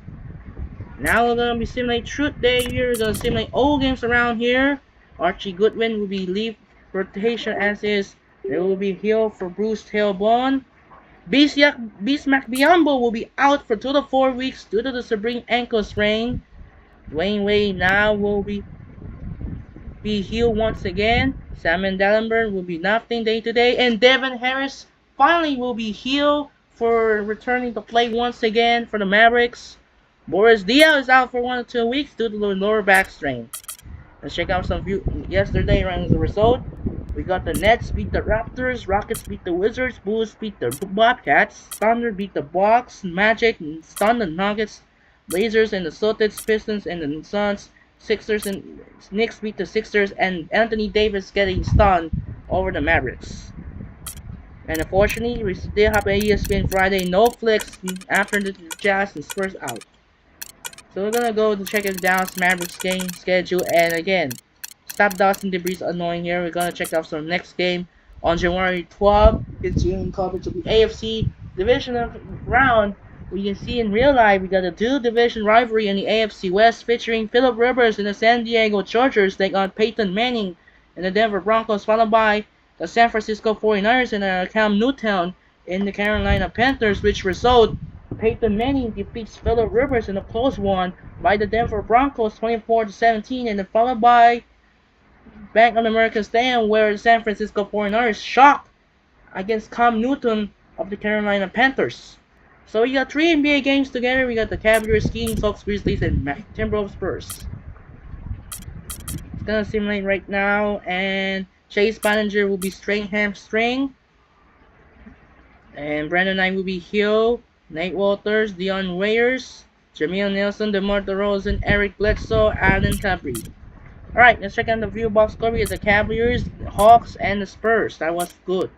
Now we're gonna be simulate truth day here. We're gonna simulate all games around here. Archie Goodwin will be leave rotation as is. There will be Hill for Bruce Tailbone. Bismack Biombo will be out for 2 to 4 weeks due to the severe ankle sprain. Dwayne Wade now will be healed once again. Simon Dallenberg will be nothing day to day. And Devin Harris finally will be healed for returning to play once again for the Mavericks. Boris Diaw is out for 1 to 2 weeks due to the lower back strain. Let's check out some view yesterday around the result. We got the Nets beat the Raptors, Rockets beat the Wizards, Bulls beat the Bobcats, Thunder beat the Bucks, Magic stunned the Nuggets, Blazers and the Celtics, Pistons and the Suns, Sixers and Knicks beat the Sixers, and Anthony Davis getting stunned over the Mavericks. And unfortunately, we still have a ESPN Friday no flicks after the Jazz and Spurs out. So we're gonna go to check out Dallas Mavericks game schedule, and again, stop Dawson Debris annoying here. We're gonna check out some next game on January 12th. It's in coverage of the AFC division round. We can see in real life we got a two division rivalry in the AFC West featuring Philip Rivers and the San Diego Chargers take on Peyton Manning and the Denver Broncos, followed by the San Francisco 49ers and Cam Newton in the Carolina Panthers, which result Peyton Manning defeats Philip Rivers in a close one by the Denver Broncos 24-17, and then followed by Bank of America Stadium where the San Francisco 49ers shocked against Cam Newton of the Carolina Panthers. So we got 3 NBA games together. We got the Cavaliers, Kings, Hawks, Grizzlies, and Timberwolves Spurs. It's gonna simulate right now, and Chase Ballinger will be strained hamstring. And Brandon Knight will be healed. Nate Walters, Dion Wayers, Jamil Nelson, DeMar DeRozan, Eric Bledsoe, Allen Cabri. Alright, let's check out the view box score. We got the Cavaliers, the Hawks, and the Spurs. That was good.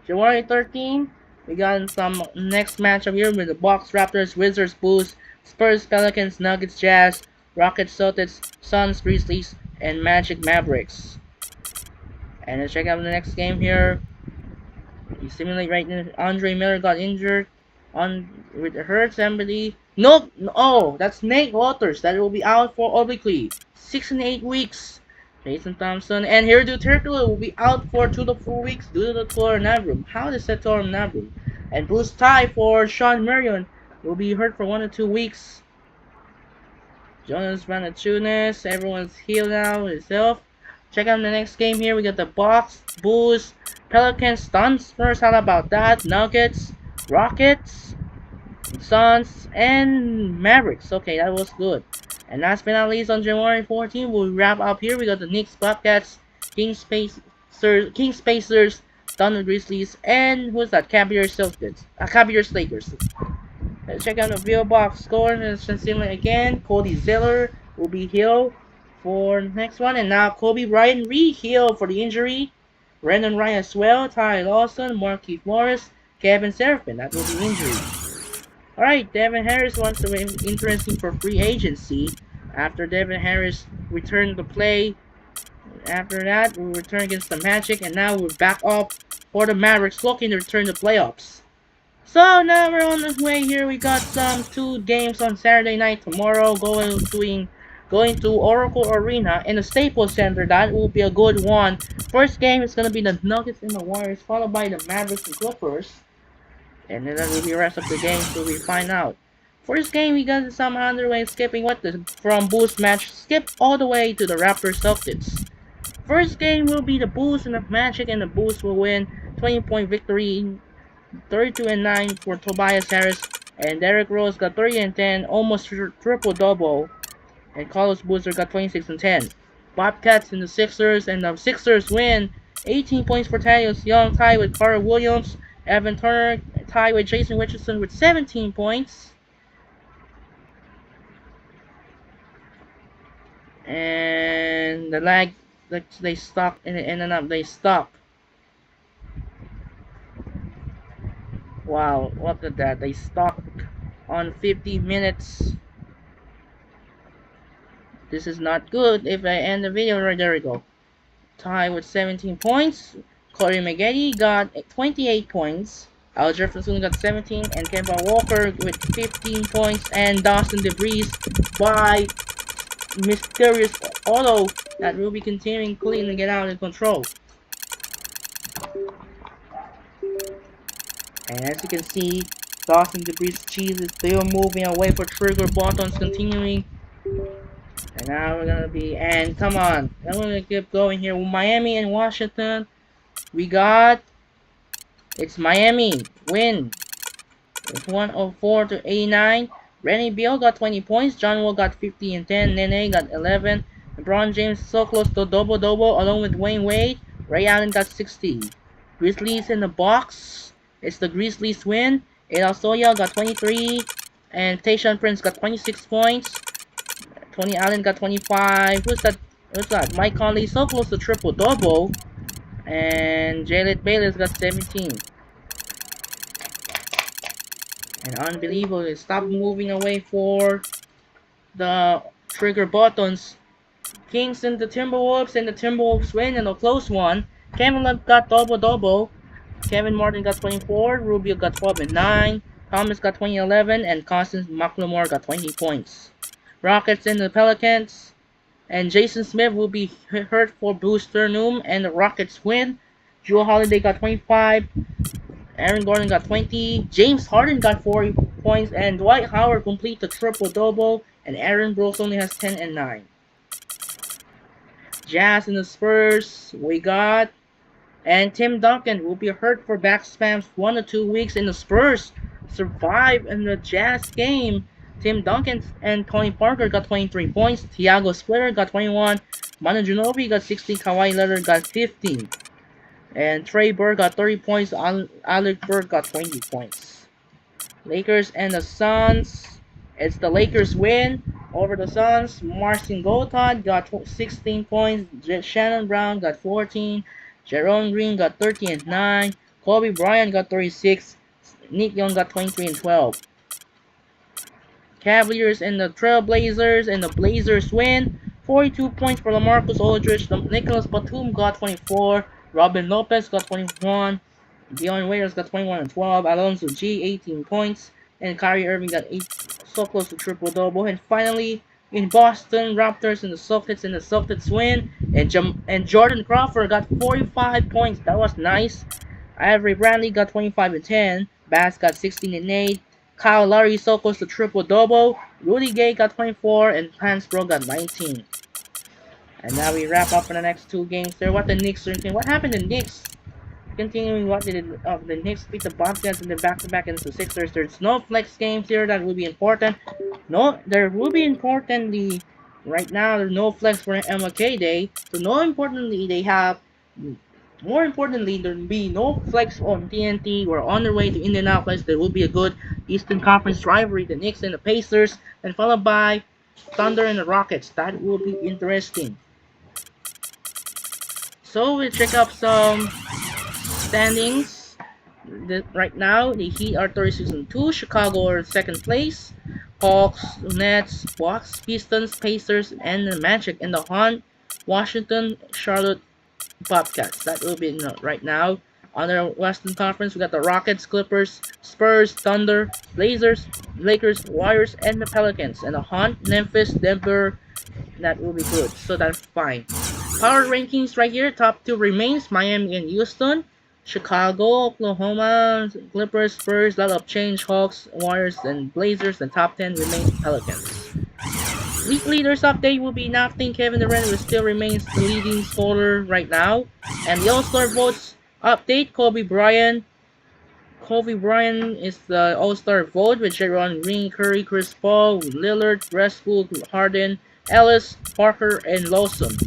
January 13, we got some next matchup here with the Bucks, Raptors, Wizards, Bulls, Spurs, Pelicans, Nuggets, Jazz, Rockets, Celtics, Suns, Grizzlies, and Magic, Mavericks. And let's check out the next game here. You simulate right now. Andre Miller got injured with hurt somebody. No, that's Nate Walters that will be out for obliquely 6 and 8 weeks. Jason Thompson and Herdu Turkoglu will be out for 2 to 4 weeks due to the torn labrum. How is that torn labrum? And Bruce Ty for Sean Marion will be hurt for 1 to 2 weeks. Jonas Valanciunas, everyone's healed now himself. Check out the next game here. We got the Bucks, Bulls, Pelicans, Suns, Spurs. How about that? Nuggets, Rockets, Suns, and Mavericks. Okay, that was good. And last but not least, on January 14, we'll wrap up here. We got the Knicks, Bobcats, Kings, Pacers, Thunder, Grizzlies, and who's that? Cavaliers, Celtics. Cavaliers, Lakers. Let's check out the real box score. Let's simulate again. Cody Zeller will be healed for the next one. And now Kobe Bryant re-healed for the injury. Brandon Ryan as well. Ty Lawson, Marquise Morris, Kevin Seraphin. That will be injury. Alright, Devin Harris wants to be interesting for free agency. After Devin Harris returned to play. After that, we'll return against the Magic. And now we're back up for the Mavericks looking to return to playoffs. So now we're on the way here. We got some 2 games on Saturday night tomorrow. Going to Oracle Arena in the Staples Center. That will be a good one. First game is gonna be the Nuggets and the Warriors, followed by the Mavericks and Clippers. And then that will be the rest of the games so we find out. First game, we got some Andrei skipping from Bulls match, skip all the way to the Raptors Celtics. First game will be the Bulls and the Magic, and the Bulls will win 20-point victory, 32-9 for Tobias Harris, and Derrick Rose got 30-10, almost triple double, and Carlos Boozer got 26 and 10. Bobcats and the Sixers, and the Sixers win 18 points for Thaddeus Young, tied with Carter Williams. Evan Turner tied with Jason Richardson with 17 points. And the lag, they stuck, and it ended up they stuck. Wow, look at that. They stuck on 50 minutes. This is not good. If I end the video, right there we go. Tie with 17 points. Corey Maggette got 28 points. Al Jefferson got 17, and Kemba Walker with 15 points, and Dawson DeBreeze by mysterious auto that will be continuing clean and get out of control. And as you can see, Dawson DeBreeze cheese is still moving away for trigger buttons continuing. And now we're gonna be, and come on, I'm gonna keep going here with Miami and Washington. It's Miami win. It's 104 to 89. Rennie Beal got 20 points. John Wall got 50 and 10. Nene got 11. LeBron James so close to double-double along with Wayne Wade. Ray Allen got 60. Grizzlies in the box. It's the Grizzlies win. Adal Soya got 23. And Tayshaun Prince got 26 points. Tony Allen got 25. Who's that? Mike Conley so close to triple-double. And Jalen Bayless got 17. And unbelievable, stop moving away for the trigger buttons. Kings and the Timberwolves win in a close one. Kevin Love got double-double. Kevin Martin got 24. Rubio got 12 and 9. Thomas got 20-11. And Constance McLemore got 20 points. Rockets and the Pelicans. And Jason Smith will be hurt for Bruce Sternum. And the Rockets win. Jrue Holiday got 25. Aaron Gordon got 20. James Harden got 40 points. And Dwight Howard complete the triple-double. And Aaron Brooks only has 10 and 9. Jazz and the Spurs, we got. And Tim Duncan will be hurt for back spams 1 to 2 weeks. And the Spurs survive in the Jazz game. Tim Duncan and Tony Parker got 23 points. Thiago Splitter got 21. Manu Ginobili got 16. Kawhi Leonard got 15. And Trey Burke got 30 points. Alec Burke got 20 points. Lakers and the Suns. It's the Lakers win over the Suns. Marcin Gortat got 16 points. Shannon Brown got 14. Jerome Green got 13 and 9. Kobe Bryant got 36. Nick Young got 23 and 12. Cavaliers and the Trailblazers, and the Blazers win. 42 points for LaMarcus Aldridge. Nicholas Batum got 24. Robin Lopez got 21. Dion Waiters got 21 and 12. Alonzo G 18 points. And Kyrie Irving got 8, so close to triple-double. And finally, in Boston, Raptors and the Celtics win. And Jordan Crawford got 45 points. That was nice. Avery Bradley got 25 and 10. Bass got 16 and 8. Kyle Lowry so close to triple-double. Rudy Gay got 24. And Hansbrough got 19. And now we wrap up for the next 2 games there. What the Knicks are doing. What happened to the Knicks? Continuing what they did, the Knicks beat the Bobcats in the back-to-back against the Sixers. There's no flex games here that will be important. No, there will be importantly, right now there's no flex for MLK Day. So more importantly, there will be no flex on TNT. We're on their way to Indianapolis. There will be a good Eastern Conference rivalry, the Knicks and the Pacers, and followed by Thunder and the Rockets. That will be interesting. So we'll check up some standings. Right now, the Heat are 36 and 2. Chicago are second place. Hawks, Nets, Bucks, Pistons, Pacers, and the Magic in the hunt. Washington, Charlotte, Bobcats. That will be right now. On the Western Conference, we got the Rockets, Clippers, Spurs, Thunder, Blazers, Lakers, Warriors, and the Pelicans. And the hunt, Memphis, Denver. That will be good. So that's fine. Power rankings right here. Top 2 remains Miami and Houston. Chicago, Oklahoma, Clippers, Spurs, lot of change. Hawks, Warriors, and Blazers. The top 10 remains Pelicans. League leaders update will be nothing. Kevin Durant will still remains the leading scorer right now. And the All-Star votes update, Kobe Bryant is the All-Star vote with Jaron Green, Curry, Chris Paul, Lillard, Westbrook, Harden, Ellis, Parker, and Lawson.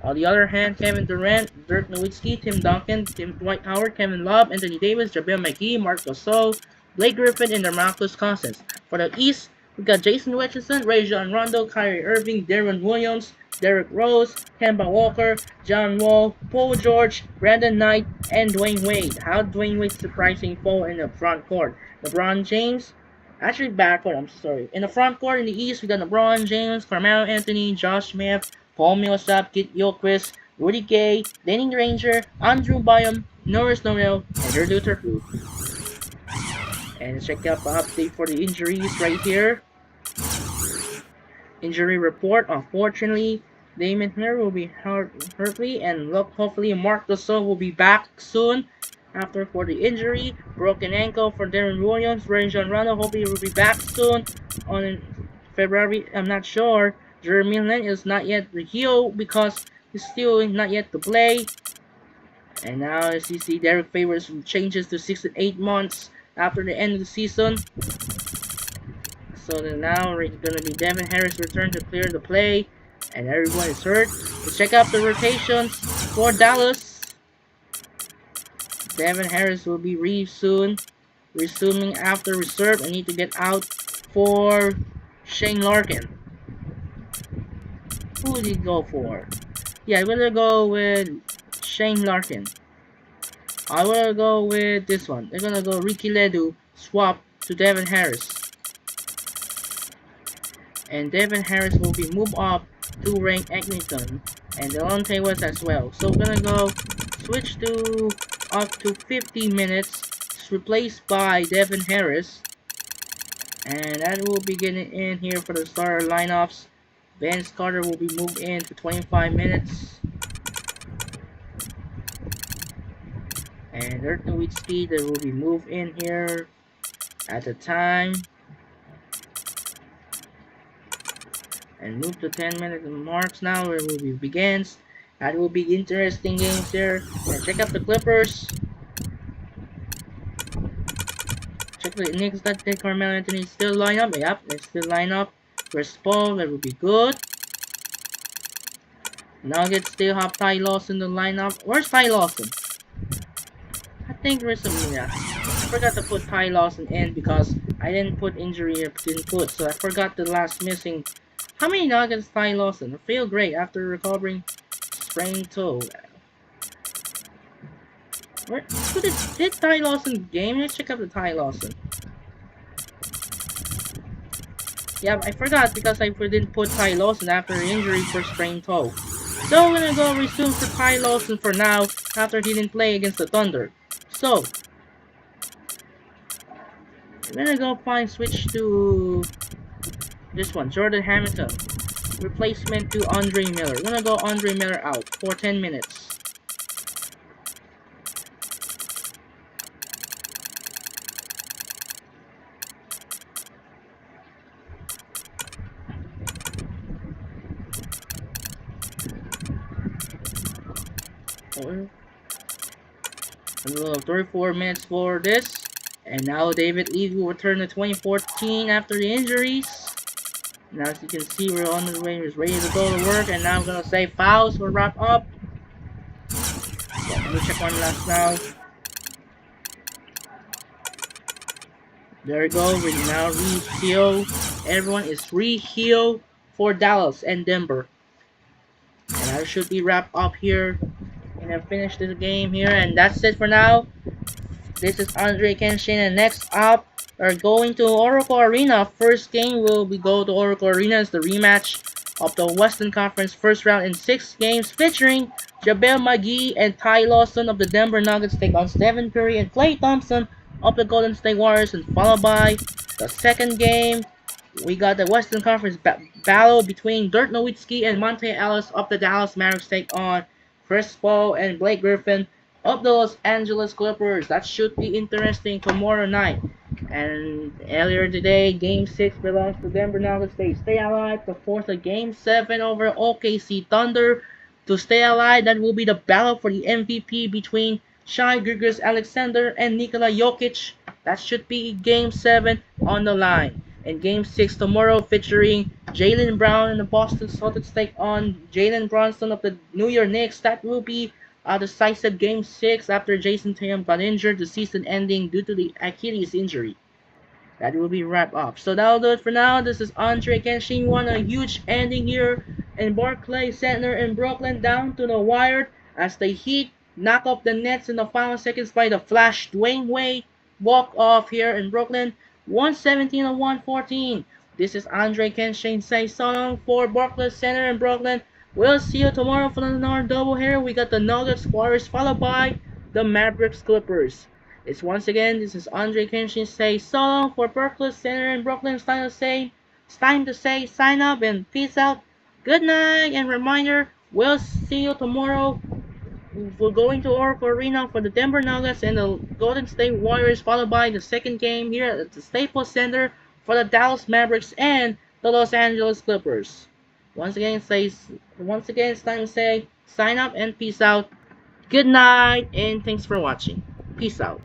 On the other hand, Kevin Durant, Dirk Nowitzki, Tim Duncan, Dwight Howard, Kevin Love, Anthony Davis, JaVale McGee, Marc Gasol, Blake Griffin, and DeMarcus Cousins. For the East, we got Jason Richardson, Rajon Rondo, Kyrie Irving, Darren Williams, Derrick Rose, Kemba Walker, John Wall, Paul George, Brandon Knight, and Dwayne Wade. How Dwayne Wade surprising fall in the front court. LeBron James, actually backcourt, I'm sorry. In the front court in the East, we got LeBron James, Carmelo Anthony, Josh Smith, Paul Millsap, Kit Gilchrist, Rudy Gay, Danny Granger, Andrew Bynum, Norris Noel, and Drew Luther. And check out the update for the injuries right here. Injury report. Unfortunately, Damon Miller will be hurtly, and hopefully Marc Gasol will be back soon after for the injury. Broken ankle for Darren Williams. Rajon Rondo hopefully will be back soon on February. I'm not sure. Jeremy Lin is not yet healed because he's still not yet to play. And now as you see, Derek Favors changes to 6 to 8 months after the end of the season. So then now it's gonna be Devin Harris return to clear the play, and everyone is hurt. Let's check out the rotations for Dallas. Devin Harris will be relieved soon, resuming after reserve. I need to get out for Shane Larkin. Who did he go for? Yeah, I'm gonna go with Shane Larkin. I will go with this one. They're gonna go Ricky Ledoux swap to Devin Harris. And Devin Harris will be moved up to rank Eglinton and Delonte West as well. So we're gonna go switch to up to 50 minutes, replaced by Devin Harris. And that will be getting in here for the starter lineups. Vince Carter will be moved in for 25 minutes. And Dirk Nowitzki that will be moved in here at the time. And move to 10-minute marks now where it will begins. That will be interesting games there. And check out the Clippers. Check the Knicks that Carmelo Anthony still line up. Yep, they still line up. Chris Paul, that will be good. Nuggets still have Ty Lawson in the lineup. Where's Ty Lawson? I think recently, yeah. I forgot to put Ty Lawson in because I didn't put injury input, so I forgot the last missing. How many Nuggets Ty Lawson? I feel great after recovering sprained toe. Where did Ty Lawson game? Let's check out the Ty Lawson. Yeah, I forgot because I didn't put Ty Lawson after injury for sprained toe. So we're gonna go resume for Ty Lawson for now after he didn't play against the Thunder. So we're gonna go switch to this one, Jordan Hamilton. Replacement to Andre Miller. We're gonna go Andre Miller out for 10 minutes. A little 34 minutes for this. And now David Lee will return to 2014 after the injuries. Now as you can see, we're on the way, we're ready to go to work. And now I'm gonna say fouls will wrap up. Yeah, let me check one last now. There we go, we now re-heal. Everyone is re-heal for Dallas and Denver. And I should be wrapped up here. And I finished this game here, and that's it for now. This is Andrei Kenshin, and next up are going to Oracle Arena. First game will be go to Oracle Arena as the rematch of the Western Conference first round in 6 games, featuring JaVale McGee and Ty Lawson of the Denver Nuggets take on Stephen Curry and Klay Thompson of the Golden State Warriors, and followed by the second game. We got the Western Conference battle between Dirk Nowitzki and Monte Ellis of the Dallas Mavericks take on Chris Paul and Blake Griffin of the Los Angeles Clippers. That should be interesting tomorrow night. And earlier today, Game 6 belongs to Denver Nuggets. They stay alive to force a Game 7 over OKC Thunder. To stay alive, that will be the battle for the MVP between Shai Gilgeous-Alexander and Nikola Jokic. That should be Game 7 on the line. And Game 6 tomorrow featuring Jaylen Brown and the Boston Celtics take on Jalen Brunson of the New York Knicks. That will be a decisive Game 6 after Jason Tatum got injured the season ending due to the Achilles injury. That will be wrapped up. So that'll do it for now. This is Andrei Kenshin. Won a huge ending here in Barclays Center in Brooklyn, down to the wire as the Heat knock off the Nets in the final seconds by the Flash Dwayne Wade walk off here in Brooklyn, 117 to 114. This is Andrei Kenshin say so long for Barclays Center in Brooklyn. We'll see you tomorrow for another doubleheader. We got the Nuggets Warriors followed by the Mavericks Clippers. This is Andre Kenshin say so long for Berkeley Center in Brooklyn. It's time to say sign up and peace out. Good night and reminder, we'll see you tomorrow. We're going to Oracle Arena for the Denver Nuggets and the Golden State Warriors, followed by the second game here at the Staples Center for the Dallas Mavericks and the Los Angeles Clippers. Once again, it's time to say sign up and peace out. Good night and thanks for watching. Peace out.